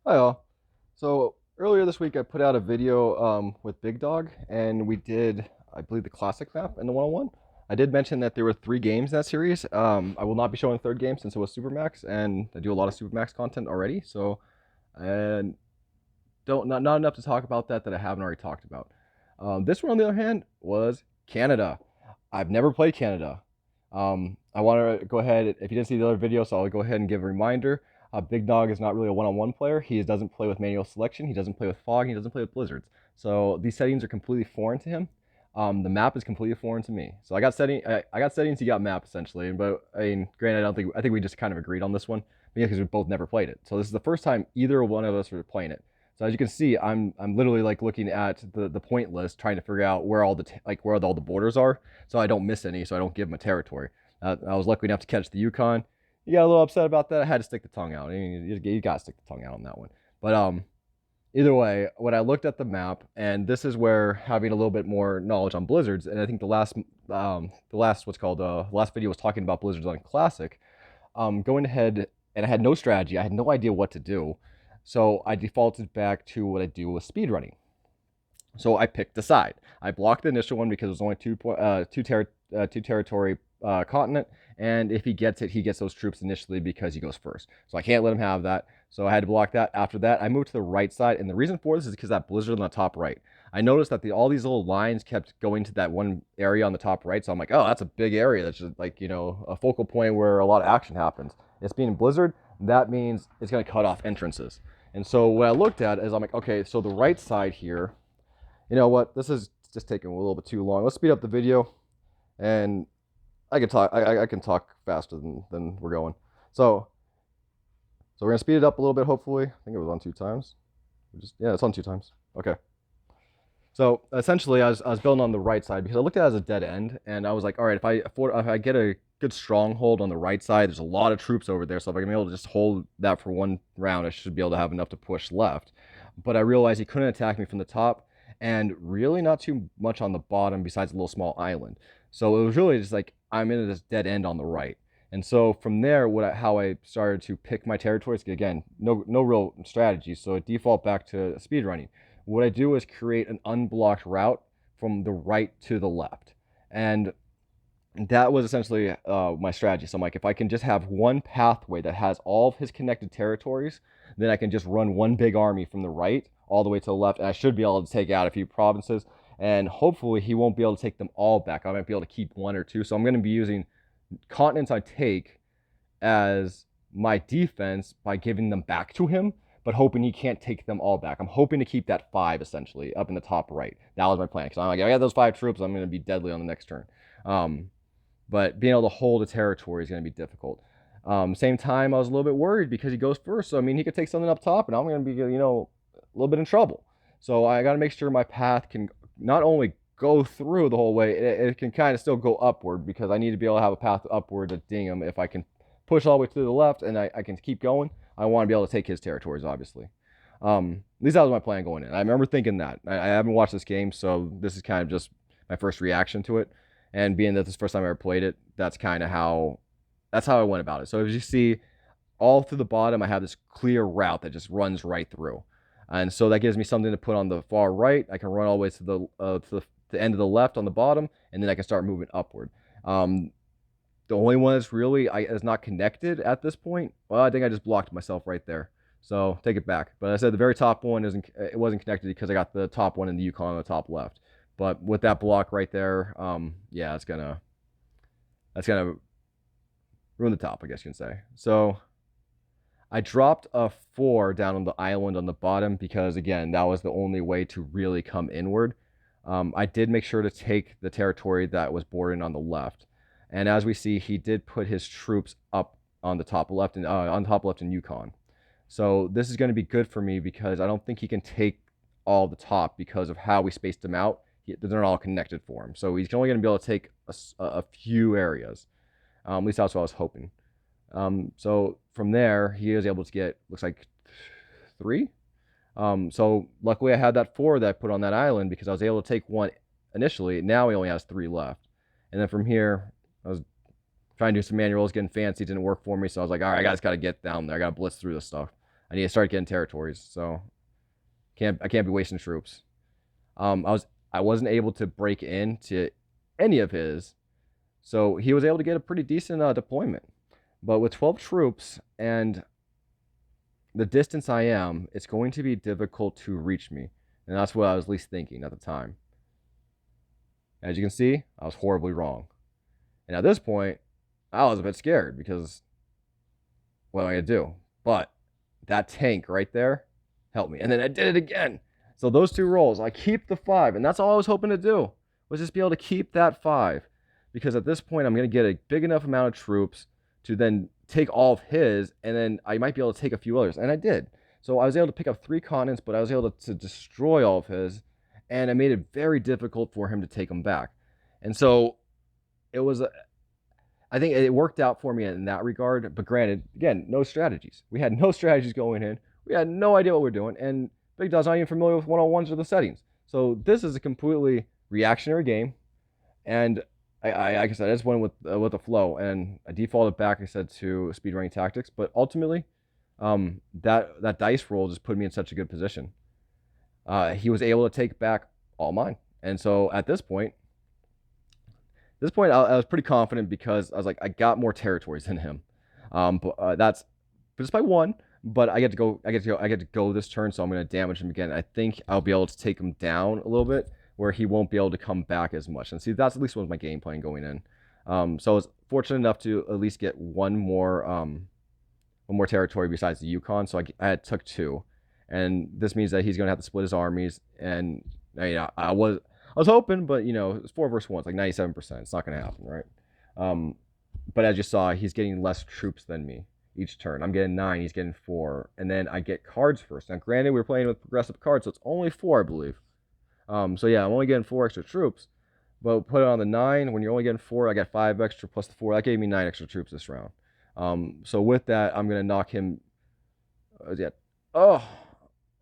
Hi all. So earlier this week I put out a video with Bigdog and we did, I believe, the classic map and the one-on-one. I did mention that there were 3 games in that series. I will not be showing the third game since it was Supermax and I do a lot of Supermax content already. So and don't not enough to talk about that I haven't already talked about. This one on the other hand was Canada. I've never played Canada. I want to go ahead, if you didn't see the other video, so I'll go ahead and give a reminder. Bigdog is not really a one-on-one player. He doesn't play with manual selection. He doesn't play with fog. He doesn't play with blizzards. So these settings are completely foreign to him. The map is completely foreign to me. So I got settings. He got map essentially. But I mean, granted, I think we just kind of agreed on this one because we both never played it. So this is the first time either one of us were playing it. So as you can see, I'm literally like looking at the point list, trying to figure out where all the where all the borders are, so I don't miss any, so I don't give him a territory. I was lucky enough to catch the Yukon. He got a little upset about that. I had to stick the tongue out. I mean, you got to stick the tongue out on that one. But either way, when I looked at the map, and this is where having a little bit more knowledge on blizzards, and I think the last what's called last video was talking about blizzards on classic. Going ahead, and I had no strategy. I had no idea what to do. So I defaulted back to what I do with speedrunning. So I picked a side. I blocked the initial one because it was only two territory continent, and if he gets it, he gets those troops initially because he goes first. So I can't let him have that. So I had to block that. After that, I moved to the right side, and the reason for this is because that blizzard on the top right. I noticed that all these little lines kept going to that one area on the top right. So I'm like, oh, that's a big area. That's just like, a focal point where a lot of action happens. It's being blizzard. That means it's going to cut off entrances. And so what I looked at is I'm like, okay, so the right side here, you know what? This is just taking a little bit too long. Let's speed up the video, and I can talk. I can talk faster than we're going. So we're gonna speed it up a little bit. Hopefully, I think it was on 2 times. Yeah, it's on 2 times. Okay. So essentially, I was building on the right side because I looked at it as a dead end, and I was like, all right, if I get a good stronghold on the right side, there's a lot of troops over there, so if I can be able to just hold that for one round, I should be able to have enough to push left. But I realized he couldn't attack me from the top, and really not too much on the bottom besides a little small island. So it was really just like I'm in this dead end on the right. And so from there, how I started to pick my territories, again, no real strategy, so I default back to speedrunning. What I do is create an unblocked route from the right to the left. And that was essentially my strategy. So I'm like, if I can just have one pathway that has all of his connected territories, then I can just run one big army from the right all the way to the left, and I should be able to take out a few provinces. And hopefully he won't be able to take them all back. I might be able to keep one or two. So I'm going to be using continents I take as my defense by giving them back to him, but hoping he can't take them all back. I'm hoping to keep that 5 essentially up in the top right. That was my plan because I'm like, I got those 5 troops. I'm going to be deadly on the next turn. But being able to hold a territory is going to be difficult. Same time, I was a little bit worried because he goes first. So I mean, he could take something up top, and I'm going to be a little bit in trouble. So I got to make sure my path can not only go through the whole way, it can kind of still go upward because I need to be able to have a path upward to ding him. If I can push all the way to the left and I can keep going, I want to be able to take his territories, obviously. At least that was my plan going in. I remember thinking that. I haven't watched this game, so this is kind of just my first reaction to it. And being that this is the first time I ever played it, that's how I went about it. So as you see, all through the bottom, I have this clear route that just runs right through. And so that gives me something to put on the far right. I can run all the way to the end of the left on the bottom, and then I can start moving upward. The only one that's really is not connected at this point, well, I think I just blocked myself right there. So take it back. But I said the very top one it wasn't connected because I got the top one in the Yukon on the top left. But with that block right there, yeah, that's gonna ruin the top, I guess you can say. So I dropped a 4 down on the island on the bottom because, again, that was the only way to really come inward. I did make sure to take the territory that was bordering on the left. And as we see, he did put his troops up on the top left in Yukon. So this is going to be good for me because I don't think he can take all the top because of how we spaced them out. They're not all connected for him. So he's only going to be able to take a few areas. At least that's what I was hoping. So from there, he was able to get, looks like 3. So luckily I had that 4 that I put on that island because I was able to take 1 initially. Now he only has 3 left. And then from here, I was trying to do some manuals, getting fancy. It didn't work for me. So I was like, all right, I just got to get down there. I got to blitz through this stuff. I need to start getting territories. So I can't be wasting troops. I wasn't able to break into any of his, so he was able to get a pretty decent deployment. But with 12 troops and the distance I am, it's going to be difficult to reach me. And that's what I was at least thinking at the time. As you can see, I was horribly wrong. And at this point, I was a bit scared because what am I going to do? But that tank right there helped me. And then I did it again. So those two rolls, I keep the 5. And that's all I was hoping to do, was just be able to keep that 5. Because at this point, I'm going to get a big enough amount of troops to then take all of his, and then I might be able to take a few others. And I did. So I was able to pick up 3 continents, but I was able to destroy all of his, and I made it very difficult for him to take them back. And so it was, I think it worked out for me in that regard. But granted, again, no strategies. We had no strategies going in. We had no idea what we were doing, and Bigdog's not even familiar with one-on-ones or the settings. So this is a completely reactionary game, and like I said, I just went with the flow, and I defaulted back, I said, to speedrunning tactics. But ultimately, that dice roll just put me in such a good position. He was able to take back all mine, and so at this point, I was pretty confident because I was like, I got more territories than him. But that's just by 1. But I get to go this turn, so I'm going to damage him again. I think I'll be able to take him down a little bit, where he won't be able to come back as much. And see, that's at least was my game plan going in. So I was fortunate enough to at least get one more territory besides the Yukon. So I took 2, and this means that he's going to have to split his armies. And I was hoping, but it's 4 versus 1. It's like 97%. It's not going to happen, right? But as you saw, he's getting less troops than me each turn. I'm getting 9, he's getting 4, and then I get cards first. Now, granted, we were playing with progressive cards, so it's only 4, I believe. So yeah, I'm only getting 4 extra troops, but put it on the 9. When you're only getting 4, I got 5 extra plus the 4. That gave me 9 extra troops this round. So with that, I'm gonna knock him. I should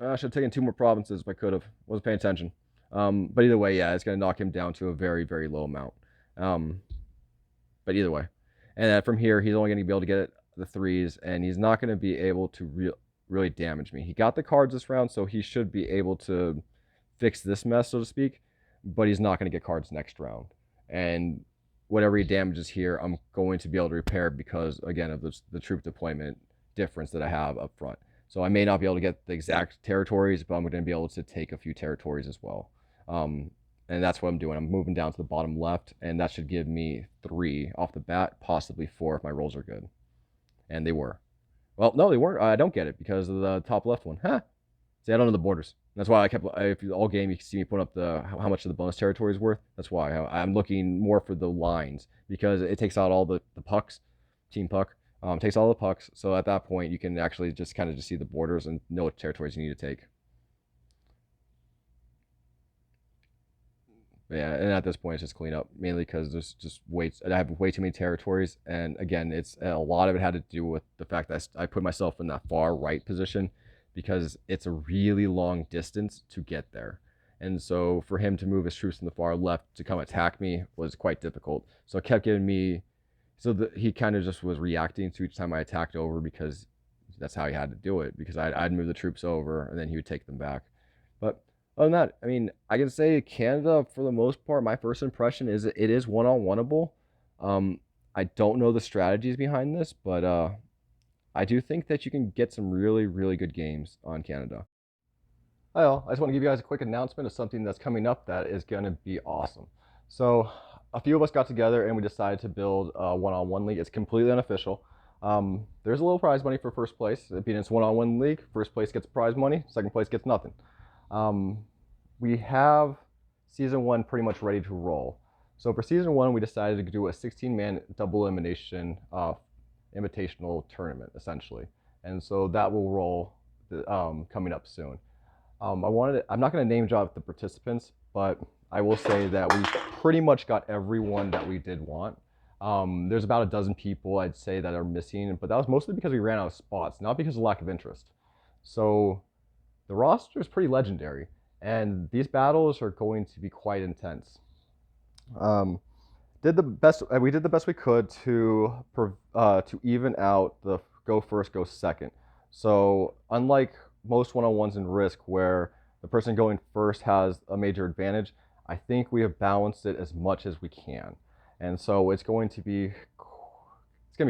have taken 2 more provinces if I could have. Wasn't paying attention. But either way, yeah, it's gonna knock him down to a very, very low amount. But either way, and then from here, he's only gonna be able to get the 3s, and he's not gonna be able to really damage me. He got the cards this round, so he should be able to fix this mess, so to speak, but he's not going to get cards next round. And whatever he damages here, I'm going to be able to repair because, again, of the troop deployment difference that I have up front. So I may not be able to get the exact territories, but I'm going to be able to take a few territories as well. And that's what I'm doing. I'm moving down to the bottom left, and that should give me 3 off the bat, possibly 4 if my rolls are good. And they were. Well, no, they weren't. I don't get it because of the top left one. Huh. See, I don't know the borders. That's why if all game you can see me put up how much of the bonus territory is worth. That's why I'm looking more for the lines, because it takes out all the pucks, team puck, takes all the pucks. So at that point, you can actually just kind of just see the borders and know what territories you need to take. But yeah, and at this point, it's just clean up, mainly because there's just I have way too many territories, and again, it's a lot of it had to do with the fact that I put myself in that far right position, because it's a really long distance to get there. And so for him to move his troops from the far left to come attack me was quite difficult. So it kept giving me, he kind of just was reacting to each time I attacked over, because that's how he had to do it, because I'd move the troops over and then he would take them back. But other than that, I mean, I can say Canada, for the most part, my first impression is it is one-on-oneable. I don't know the strategies behind this, but I do think that you can get some really, really good games on Canada. Hi all, I just want to give you guys a quick announcement of something that's coming up that is going to be awesome. So a few of us got together and we decided to build a one-on-one league. It's completely unofficial. There's a little prize money for first place. Being it's one-on-one league, first place gets prize money, second place gets nothing. We have season 1 pretty much ready to roll. So for season 1, we decided to do a 16-man double elimination invitational tournament, essentially. And so that will roll coming up soon. I'm not going to name drop the participants, but I will say that we pretty much got everyone that we did want. There's about a dozen people I'd say that are missing, but that was mostly because we ran out of spots, not because of lack of interest. So the roster is pretty legendary, and these battles are going to be quite intense. We did the best we could to even out the go first, go second. So unlike most one-on-ones in Risk where the person going first has a major advantage, I think we have balanced it as much as we can. And so it's going to be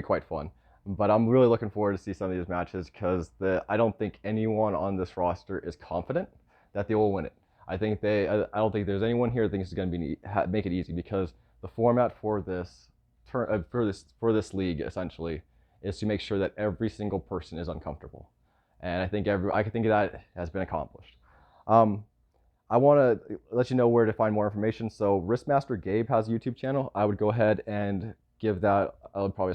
quite fun. But I'm really looking forward to see some of these matches because I don't think anyone on this roster is confident that they will win it. I don't think there's anyone here that thinks it's going to make it easy because the format for this league essentially is to make sure that every single person is uncomfortable, and I think that has been accomplished. Um, I want to let you know where to find more information. So Wristmaster Gabe has a YouTube channel. I would go ahead and give that. I would probably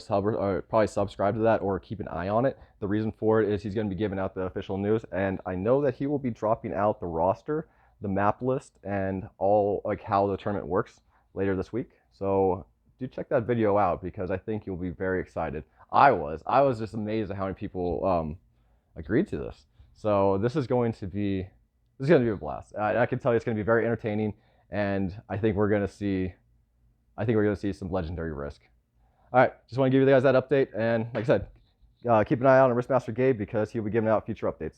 subscribe to that or keep an eye on it. The reason for it is he's going to be giving out the official news, and I know that he will be dropping out the roster, the map list, and all like how the tournament works later this week. So do check that video out because I think you'll be very excited. I was just amazed at how many people agreed to this. So this is going to be a blast. I can tell you it's going to be very entertaining, and I think we're going to see some legendary Risk. All right, just want to give you guys that update, and like I said, keep an eye out on Wristmaster Gabe because he'll be giving out future updates.